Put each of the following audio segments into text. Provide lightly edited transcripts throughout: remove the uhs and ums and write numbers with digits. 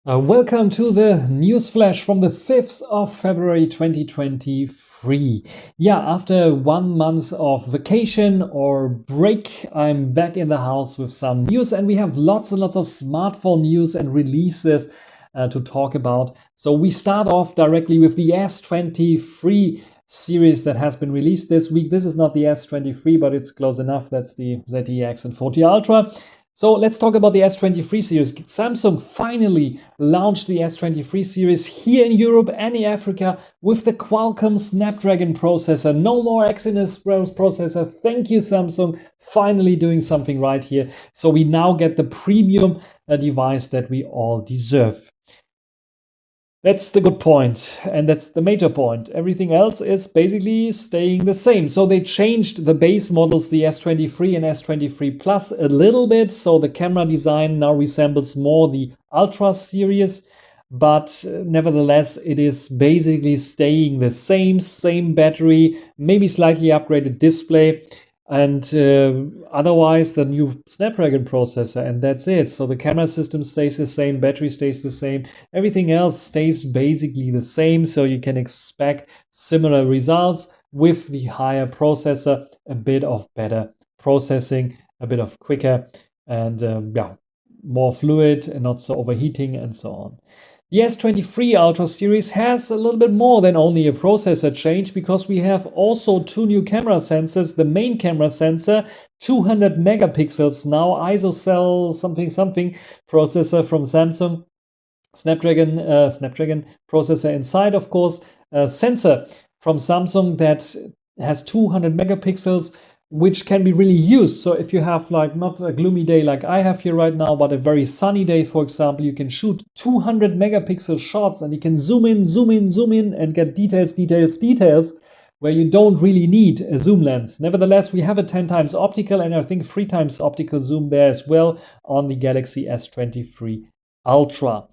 Welcome to the Newsflash from the 5th of February 2023. Yeah, after 1 month of vacation or break, I'm back in the house with some news, and we have lots and lots of smartphone news and releases to talk about. So we start off directly with the S23 series that has been released this week. This is not the S23, but it's close enough. That's the ZTE X40 Ultra. So let's talk about the S23 series. Samsung finally launched the S23 series here in Europe and in Africa with the Qualcomm Snapdragon processor. No more Exynos processor. Thank you, Samsung. Finally doing something right here. So we now get the premium device that we all deserve. That's the good point, and that's the major point. Everything else is basically staying the same. So they changed the base models, the S23 and S23 Plus, a little bit. So the camera design now resembles more the Ultra series, but nevertheless, it is basically staying the same battery, maybe slightly upgraded display. And otherwise the new Snapdragon processor, and that's it. So the camera system stays the same, battery stays the same, everything else stays basically the same. So you can expect similar results with the higher processor, a bit of better processing, a bit of quicker, and more fluid and not so overheating and so on. The S23 Ultra series has a little bit more than only a processor change, because we have also two new camera sensors. The main camera sensor, 200 megapixels now, isocell something processor from Samsung, Snapdragon processor inside, of course, a sensor from Samsung that has 200 megapixels, which can be really used. So if you have like not a gloomy day like I have here right now, but a very sunny day, for example, you can shoot 200 megapixel shots and you can zoom in and get details where you don't really need a zoom lens. Nevertheless, we have a 10 times optical and I think 3 times optical zoom there as well on the Galaxy S23 Ultra.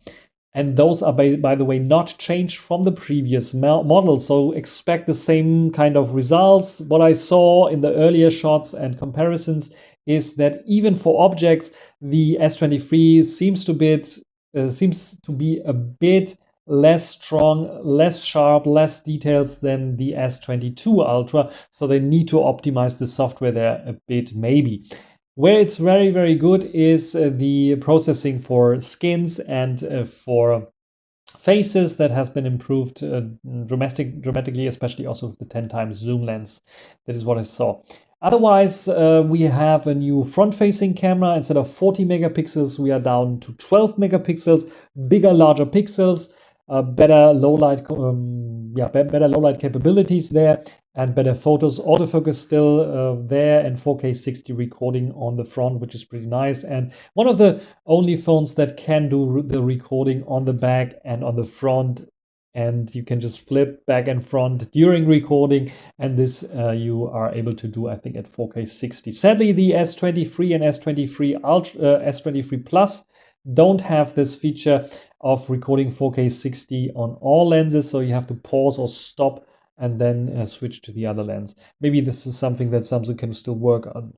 And those are, by the way, not changed from the previous model. So expect the same kind of results. What I saw in the earlier shots and comparisons is that even for objects, the S23 seems to be a bit less strong, less sharp, less details than the S22 Ultra. So they need to optimize the software there a bit, maybe. Where it's very, very good is the processing for skins and for faces. That has been improved dramatically, especially also with the 10 times zoom lens. That is what I saw. Otherwise, we have a new front-facing camera. Instead of 40 megapixels, we are down to 12 megapixels, bigger, larger pixels, better low light capabilities there, and better photos. Autofocus still there, and 4K 60 recording on the front, which is pretty nice. And one of the only phones that can do the recording on the back and on the front. And you can just flip back and front during recording, and this you are able to do, I think, at 4K 60. Sadly, the S23 and S23 Ultra, S23 Plus don't have this feature of recording 4K 60 on all lenses, so you have to pause or stop and then switch to the other lens. Maybe this is something that Samsung can still work on.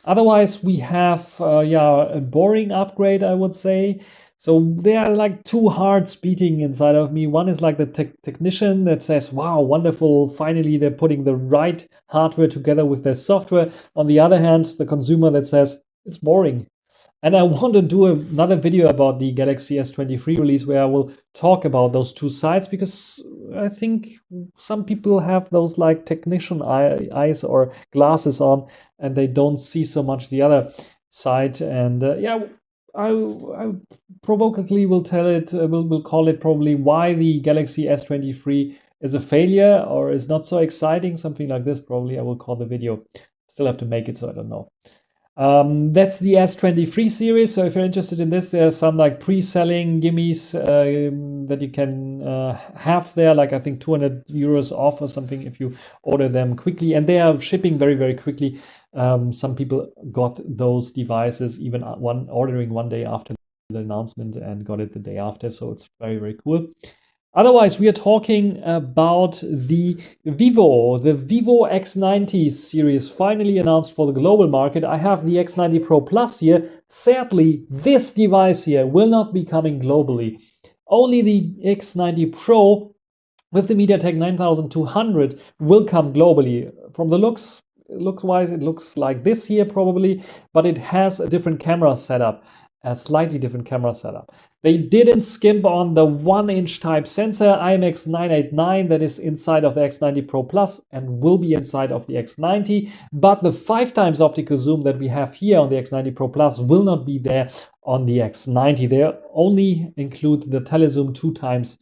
Otherwise, we have a boring upgrade, I would say. So there are like two hearts beating inside of me. One is like the technician that says, wow, wonderful, finally they're putting the right hardware together with their software. On the other hand, the consumer that says, it's boring. And I want to do another video about the Galaxy S23 release where I will talk about those two sides, because I think some people have those like technician eyes or glasses on and they don't see so much the other side. And I provocatively will tell it, we'll call it probably why the Galaxy S23 is a failure or is not so exciting, something like this. Probably I will call the video. Still have to make it, so I don't know. That's the S23 series. So if you're interested in this, there's some like pre-selling gimmies that you can have there, like I think 200 euros off or something if you order them quickly, and they are shipping very, very quickly. Some people got those devices even ordering one day after the announcement and got it the day after, so it's very, very cool. Otherwise, we are talking about the Vivo X90 series, finally announced for the global market. I have the X90 Pro Plus here. Sadly, this device here will not be coming globally. Only the X90 Pro with the MediaTek 9200 will come globally. From the looks-wise, it looks like this here probably, but it has a different camera setup. A slightly different camera setup. They didn't skimp on the 1-inch type sensor IMX989 that is inside of the X90 Pro Plus and will be inside of the X90, but the 5x optical zoom that we have here on the X90 Pro Plus will not be there on the X90. They only include the telezoom 2x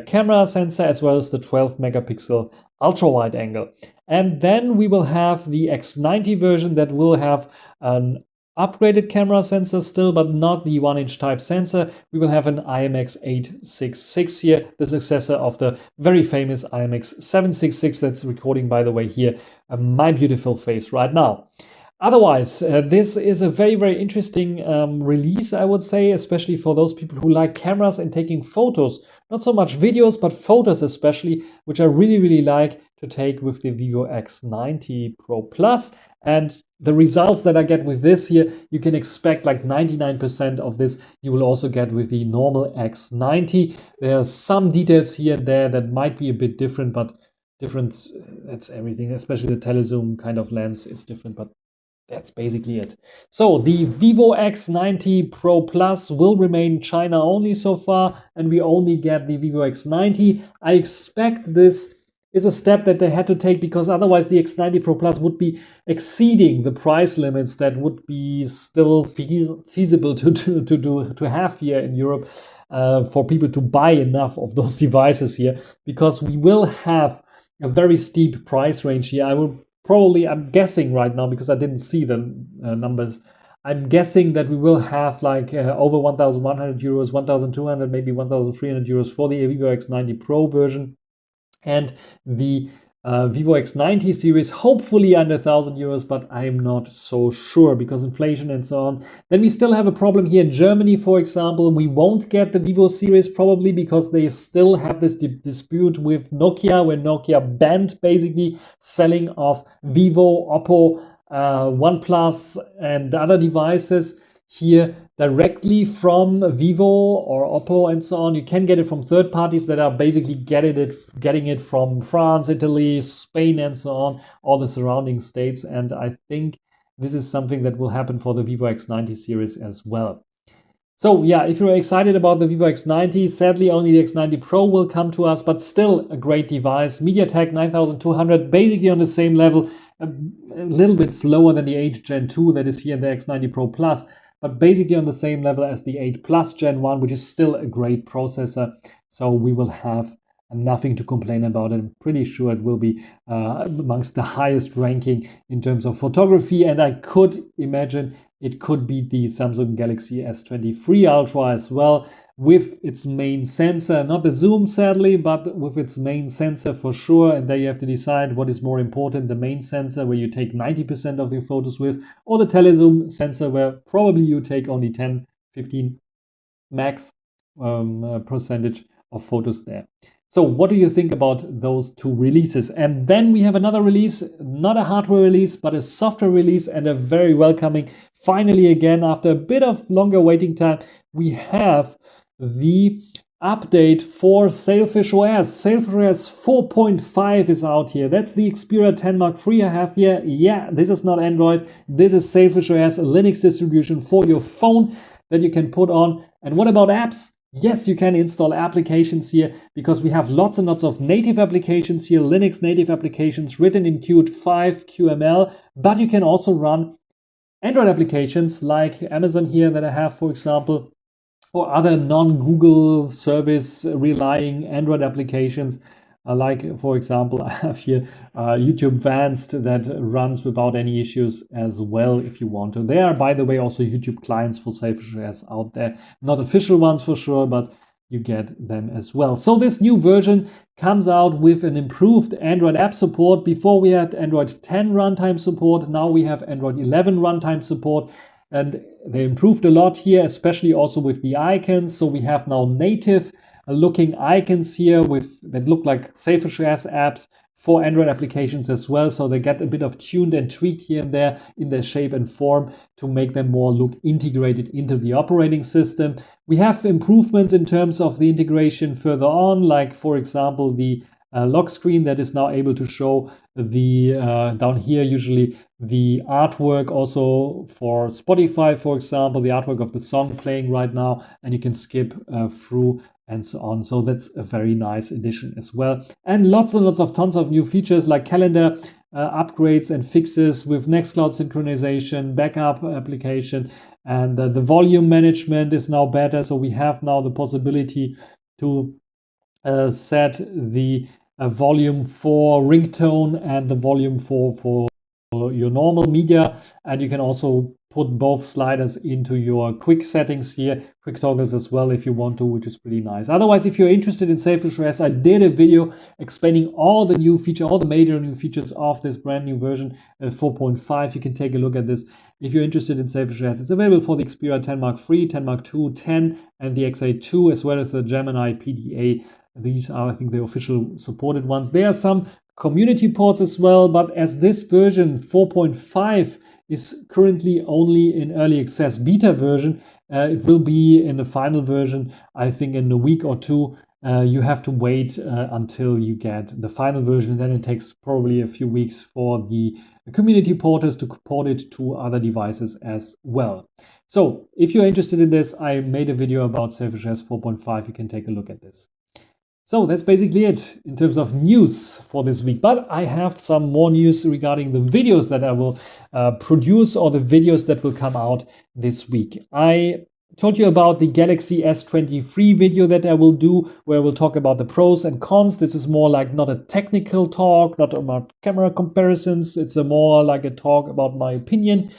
camera sensor as well as the 12 megapixel ultra wide angle. And then we will have the X90 version that will have an upgraded camera sensor still, but not the 1-inch type sensor. We will have an IMX866 here, the successor of the very famous IMX766 that's recording, by the way, here my beautiful face right now. Otherwise, this is a very, very interesting release, I would say, especially for those people who like cameras and taking photos. Not so much videos, but photos especially, which I really, really like to take with the Vivo X90 Pro Plus. And the results that I get with this here, you can expect like 99% of this you will also get with the normal X90. There are some details here and there that might be a bit different, but that's everything, especially the telezoom kind of lens is different, but that's basically it. So the Vivo X90 Pro Plus will remain China only so far, and we only get the Vivo X90. I expect this is a step that they had to take because otherwise the X90 Pro Plus would be exceeding the price limits that would be still feasible to have here in Europe for people to buy enough of those devices here, because we will have a very steep price range here. I'm guessing right now, because I didn't see the numbers, I'm guessing that we will have like over 1,100 euros, 1,200, maybe 1,300 euros for the Vivo X90 Pro version. And the Vivo X90 series, hopefully under 1,000 euros, but I'm not so sure because inflation and so on. Then we still have a problem here in Germany, for example. We won't get the Vivo series probably because they still have this dispute with Nokia, where Nokia banned basically selling of Vivo, Oppo, OnePlus and other devices here directly from Vivo or Oppo and so on. You can get it from third parties that are basically getting it from France, Italy, Spain and so on, all the surrounding states. And I think this is something that will happen for the Vivo X90 series as well. So yeah, if you're excited about the Vivo X90, sadly only the X90 Pro will come to us, but still a great device. MediaTek 9200, basically on the same level, a little bit slower than the 8 Gen 2 that is here in the X90 Pro Plus, but basically on the same level as the 8 Plus Gen 1, which is still a great processor. So we will have nothing to complain about. I'm pretty sure it will be amongst the highest ranking in terms of photography. And I could imagine it could be the Samsung Galaxy S23 Ultra as well, with its main sensor, not the zoom sadly, but with its main sensor for sure. And there you have to decide what is more important, the main sensor where you take 90% of your photos with, or the telezoom sensor where probably you take only 10, 15 max percentage of photos there. So what do you think about those two releases? And then we have another release, not a hardware release, but a software release, and a very welcoming. Finally, again, after a bit of longer waiting time, we have the update for Sailfish OS. Sailfish OS 4.5 is out here. That's the Xperia 10 Mark III I have here. Yeah, this is not Android. This is Sailfish OS, a Linux distribution for your phone that you can put on. And what about apps? Yes, you can install applications here because we have lots and lots of native applications here, Linux native applications written in Qt 5 QML, but you can also run Android applications like Amazon here that I have, for example, or other non-Google service relying Android applications. Like, for example, I have here YouTube Advanced that runs without any issues as well if you want to. There are, by the way, also YouTube clients for Sailfish OS out there. Not official ones for sure, but you get them as well. So this new version comes out with an improved Android app support. Before we had Android 10 runtime support. Now we have Android 11 runtime support. And they improved a lot here, especially also with the icons. So we have now native looking icons here that look like SailfishOS apps for Android applications as well, so they get a bit of tuned and tweaked here and there in their shape and form to make them more look integrated into the operating system. We have improvements in terms of the integration further on, like for example the lock screen that is now able to show the down here usually the artwork also for Spotify, for example, the artwork of the song playing right now, and you can skip through and so on. So that's a very nice addition as well. And lots of tons of new features like calendar upgrades and fixes with Nextcloud synchronization, backup application, and the volume management is now better. So we have now the possibility to set the volume for ringtone and the volume for your normal media, and you can also put both sliders into your quick settings here, quick toggles as well if you want to, which is pretty nice. Otherwise, if you're interested in SailfishOS, I did a video explaining all the new features, all the major new features of this brand new version 4.5. You can take a look at this if you're interested in SailfishOS. It's available for the Xperia 10 Mark III, 10 Mark II, 10, and the X82, as well as the Gemini PDA. These are, I think, the official supported ones. There are some community ports as well, but as this version 4.5 is currently only in early access beta version, it will be in the final version, I think, in a week or two. You have to wait until you get the final version, and then it takes probably a few weeks for the community porters to port it to other devices as well. So if you're interested in this, I made a video about SailfishOS 4.5. You can take a look at this. So that's basically it in terms of news for this week. But I have some more news regarding the videos that I will produce, or the videos that will come out this week. I told you about the Galaxy S23 video that I will do, where we'll talk about the pros and cons. This is more like not a technical talk, not about camera comparisons. It's more like a talk about my opinion.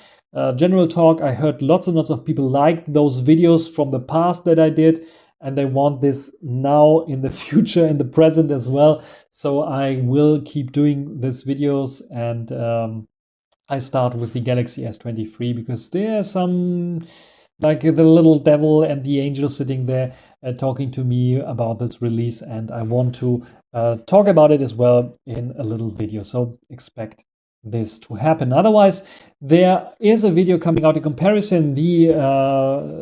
General talk. I heard lots and lots of people liked those videos from the past that I did, and they want this now in the future, in the present as well. So I will keep doing these videos, and I start with the Galaxy S23 because there are some, like the little devil and the angel sitting there talking to me about this release, and I want to talk about it as well in a little video. So expect this to happen. Otherwise, there is a video coming out in comparison, the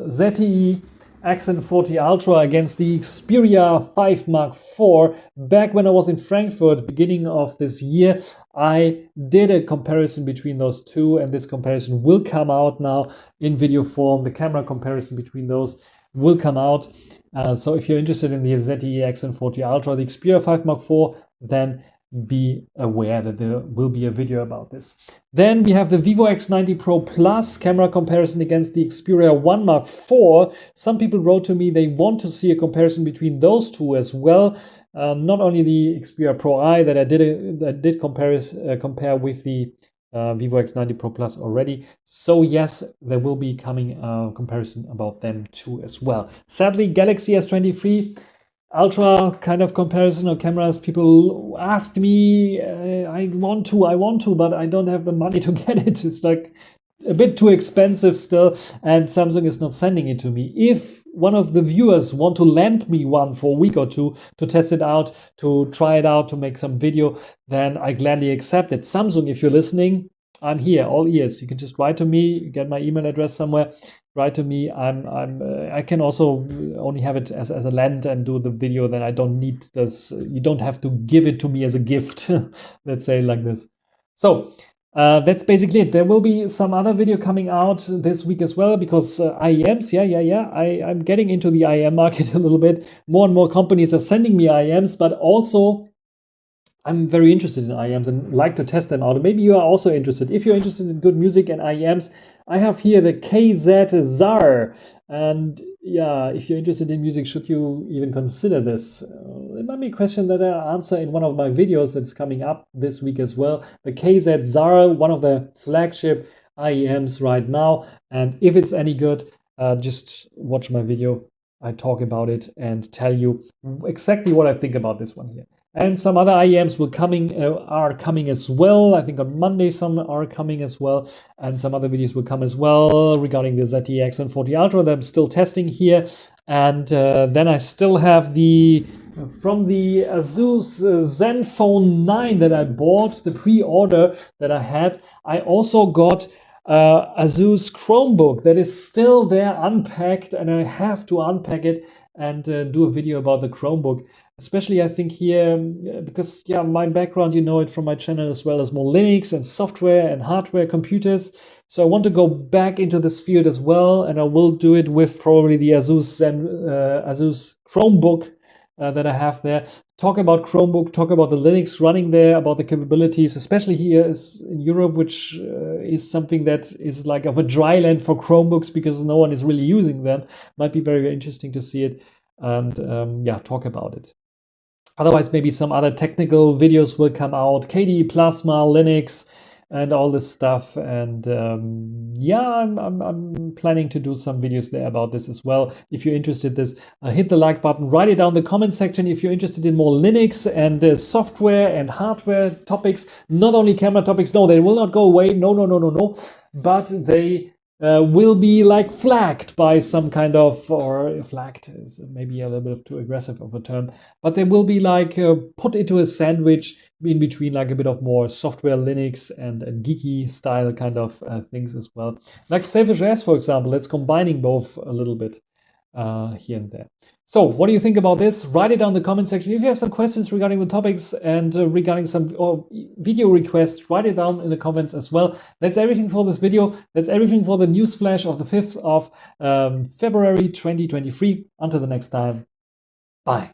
ZTE Accent 40 Ultra against the Xperia 5 Mark IV. Back when I was in Frankfurt, beginning of this year, I did a comparison between those two, and this comparison will come out now in video form. The camera comparison between those will come out. So if you're interested in the ZTE Accent 40 Ultra, the Xperia 5 Mark IV, then be aware that there will be a video about this. Then we have the Vivo X90 Pro Plus camera comparison against the Xperia 1 Mark IV. Some people wrote to me they want to see a comparison between those two as well. Not only the Xperia Pro I that I did compare with the Vivo X90 Pro Plus already. So yes, there will be coming a comparison about them too as well. Sadly, Galaxy S23 Ultra kind of comparison of cameras, people asked me, I want to, but I don't have the money to get it. It's like a bit too expensive still, and Samsung is not sending it to me. If one of the viewers want to lend me one for a week or two to test it out, to try it out, to make some video, then I gladly accept it. Samsung, if you're listening, I'm here, all ears. You can just write to me, get my email address somewhere, write to me. I can also only have it as a lend and do the video. Then I don't need this. You don't have to give it to me as a gift. Let's say like this. So that's basically it. There will be some other video coming out this week as well, because IEMs, I'm getting into the IEM market a little bit. More and more companies are sending me IEMs, but also I'm very interested in IEMs and like to test them out. Maybe you are also interested. If you're interested in good music and IEMs, I have here the KZ ZAR. And yeah, if you're interested in music, should you even consider this? It might be a question that I answer in one of my videos that's coming up this week as well. The KZ ZAR, one of the flagship IEMs right now. And if it's any good, just watch my video. I talk about it and tell you exactly what I think about this one here. And some other IEMs are coming as well. I think on Monday some are coming as well, and some other videos will come as well regarding the ZTE X140 Ultra that I'm still testing here. And then I still have from the Asus Zenfone 9 that I bought, the pre-order that I had. I also got Asus Chromebook that is still there unpacked, and I have to unpack it and do a video about the Chromebook. Especially, I think here, because yeah, my background, you know it from my channel as well, as more Linux and software and hardware computers. So I want to go back into this field as well, and I will do it with probably the Asus Chromebook that I have there. Talk about Chromebook, talk about the Linux running there, about the capabilities, especially here in Europe, which is something that is like of a dry land for Chromebooks because no one is really using them. Might be very, very interesting to see it and yeah, talk about it. Otherwise, maybe some other technical videos will come out, KDE Plasma, Linux, and all this stuff. And yeah, I'm planning to do some videos there about this as well. If you're interested in this, hit the like button, write it down in the comment section if you're interested in more Linux and software and hardware topics, not only camera topics. No, they will not go away. No. But they will be like flagged by some kind of, or flagged is maybe a little bit too aggressive of a term, but they will be like put into a sandwich in between, like a bit of more software Linux and geeky style kind of things as well. Like SailfishOS, for example, that's combining both a little bit here and there. So what do you think about this? Write it down in the comment section. If you have some questions regarding the topics and regarding some video requests, write it down in the comments as well. That's everything for this video. That's everything for the Newsflash of the 5th of February 2023. Until the next time, bye.